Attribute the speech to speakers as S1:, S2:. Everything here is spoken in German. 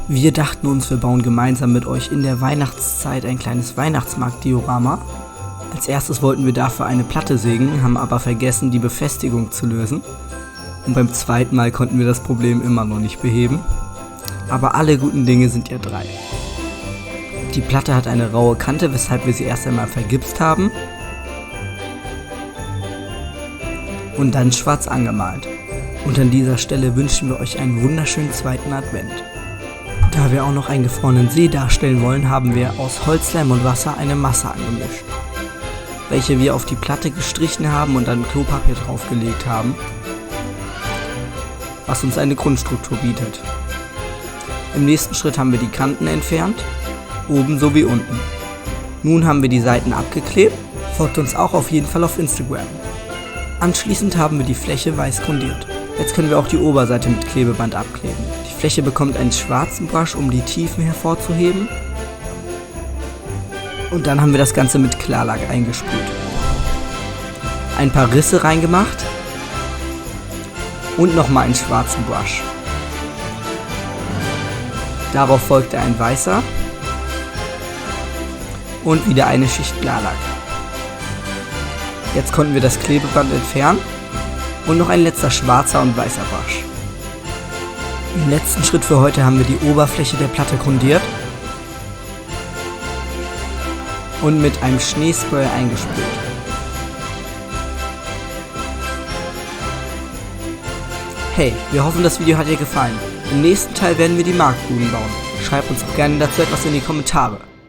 S1: Wir dachten uns, wir bauen gemeinsam mit euch in der Weihnachtszeit ein kleines Weihnachtsmarkt-Diorama. Als erstes wollten wir dafür eine Platte sägen, haben aber vergessen, die Befestigung zu lösen. Und beim zweiten Mal konnten wir das Problem immer noch nicht beheben. Aber alle guten Dinge sind ja 3. Die Platte hat eine raue Kante, weshalb wir sie erst einmal vergipst haben und dann schwarz angemalt. Und an dieser Stelle wünschen wir euch einen wunderschönen zweiten Advent. Da wir auch noch einen gefrorenen See darstellen wollen, haben wir aus Holzleim und Wasser eine Masse angemischt, welche wir auf die Platte gestrichen haben und dann Klopapier draufgelegt haben, was uns eine Grundstruktur bietet. Im nächsten Schritt haben wir die Kanten entfernt, oben sowie unten. Nun haben wir die Seiten abgeklebt, folgt uns auch auf jeden Fall auf Instagram. Anschließend haben wir die Fläche weiß grundiert. Jetzt können wir auch die Oberseite mit Klebeband abkleben. Die Fläche bekommt einen schwarzen Brush, um die Tiefen hervorzuheben. Und dann haben wir das Ganze mit Klarlack eingesprüht. Ein paar Risse reingemacht und nochmal einen schwarzen Brush. Darauf folgte ein weißer und wieder eine Schicht Klarlack. Jetzt konnten wir das Klebeband entfernen und noch ein letzter schwarzer und weißer Brush. Im letzten Schritt für heute haben wir die Oberfläche der Platte grundiert und mit einem Schneespray eingesprüht. Hey, wir hoffen, das Video hat dir gefallen. Im nächsten Teil werden wir die Marktbuden bauen. Schreibt uns auch gerne dazu etwas in die Kommentare.